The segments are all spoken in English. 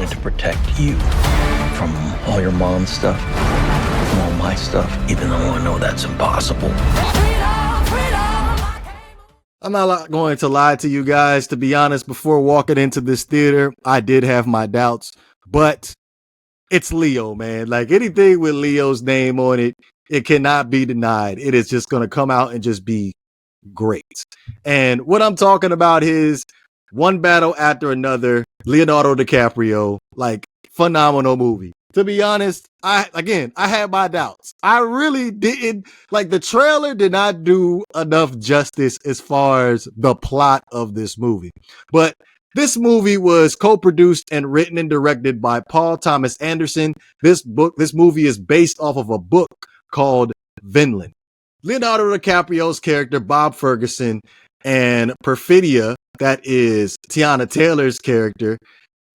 going to protect you from all your mom's stuff, from all my stuff, even though I know that's impossible. I'm not going to lie to you guys. To be honest, before walking into this theater, I did have my doubts, but it's Leo, man. Like anything with Leo's name on it, it cannot be denied. It is just going to come out and just be great. And what I'm talking about is one battle after another, Leonardo DiCaprio, like phenomenal movie. To be honest, I had my doubts. I really didn't like the trailer did not do enough justice as far as the plot of this movie. But this movie was co-produced and written and directed by Paul Thomas Anderson. This movie is based off of a book called Vinland. Leonardo DiCaprio's character, Bob Ferguson, and Perfidia, that is Tiana Taylor's character,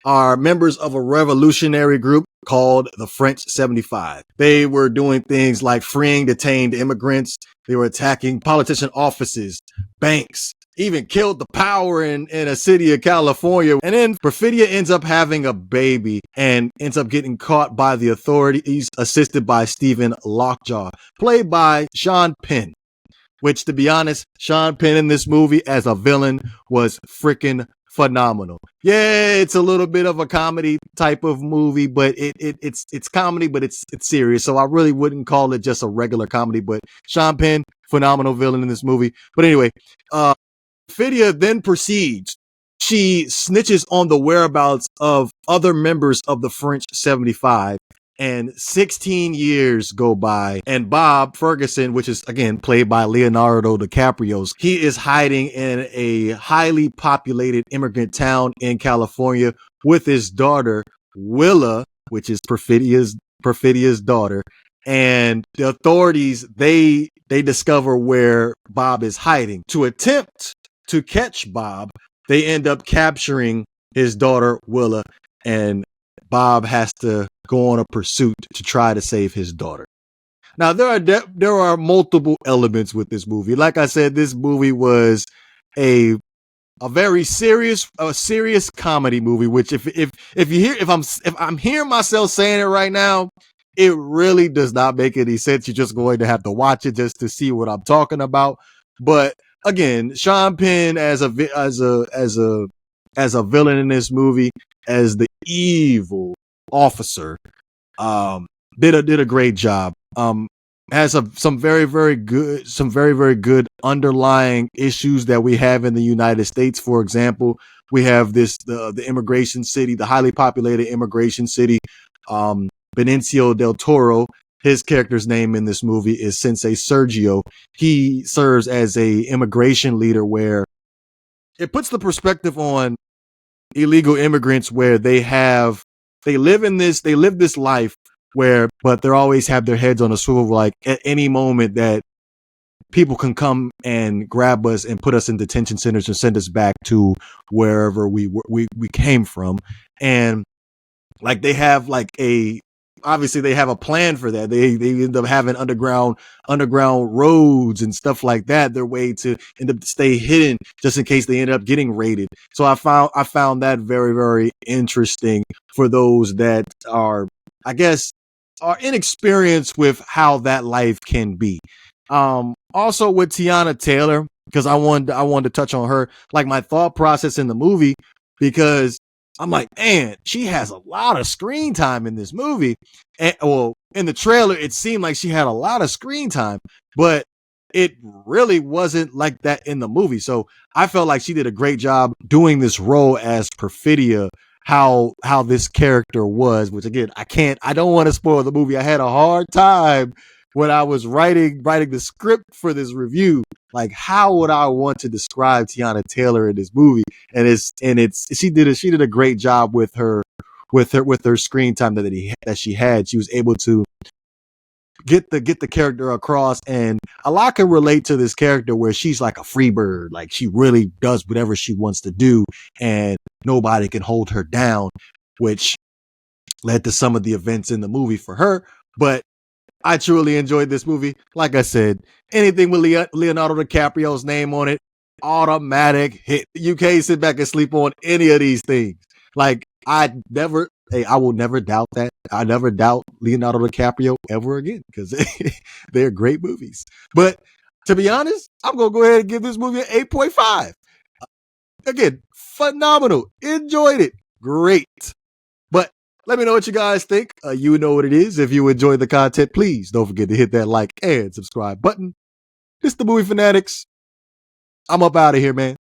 are members of a revolutionary group called the French 75. They were doing things like freeing detained immigrants. They were attacking politician offices, banks, even killed the power in a city of California. And then Perfidia ends up having a baby and ends up getting caught by the authorities, assisted by Stephen Lockjaw, played by Sean Penn. Which, to be honest, Sean Penn in this movie as a villain was freaking phenomenal. Yeah, it's a little bit of a comedy type of movie, but it's comedy, but it's serious. So I really wouldn't call it just a regular comedy. But Sean Penn, phenomenal villain in this movie. But anyway, Perfidia then proceeds. She snitches on the whereabouts of other members of the French 75. And 16 years go by, and Bob Ferguson, which is again played by Leonardo DiCaprio, he is hiding in a highly populated immigrant town in California with his daughter Willa, which is Perfidia's daughter. And the authorities they discover where Bob is hiding. To attempt to catch Bob, they end up capturing his daughter Willa, and Bob has to go on a pursuit to try to save his daughter. Now, there are multiple elements with this movie. Like I said, this movie was a very serious comedy movie. Which, if I'm hearing myself saying it right now, it really does not make any sense. You're just going to have to watch it just to see what I'm talking about. But again, Sean Penn as a villain in this movie, as the evil officer, did a great job. Has some very good underlying issues that we have in the United States. For example, we have the immigration city, the highly populated immigration city. Benicio del Toro, his character's name in this movie is Sensei Sergio. He serves as a immigration leader, where it puts the perspective on illegal immigrants, where they live this life where, but they always have their heads on a swivel. Like at any moment that people can come and grab us and put us in detention centers and send us back to wherever we came from. And like they have obviously they have a plan for that. They end up having underground roads and stuff like that. Their way to end up stay hidden just in case they end up getting raided. So I found that very, very interesting for those that are, I guess, are inexperienced with how that life can be. Also with Tiana Taylor, because I wanted to touch on her, like my thought process in the movie, because I'm like, man, she has a lot of screen time in this movie. And, well, in the trailer, it seemed like she had a lot of screen time, but it really wasn't like that in the movie. So I felt like she did a great job doing this role as Perfidia, how this character was, which again, I don't want to spoil the movie. I had a hard time when I was writing the script for this review. Like, how would I want to describe Tiana Taylor in this movie? And she did a great job with her screen time that she had. She was able to get the character across, and a lot can relate to this character where she's like a free bird. Like she really does whatever she wants to do, and nobody can hold her down, which led to some of the events in the movie for her. But I truly enjoyed this movie. Like I said, anything with Leonardo DiCaprio's name on it, automatic hit. You can't sit back and sleep on any of these things. Like I never hey, I will never doubt that. I never doubt Leonardo DiCaprio ever again because they're great movies. But to be honest, I'm going to go ahead and give this movie an 8.5. Again, phenomenal. Enjoyed it. Great. But let me know what you guys think. You know what it is. If you enjoy the content, please don't forget to hit that like and subscribe button. This is the Movie Fanatics. I'm up out of here, man.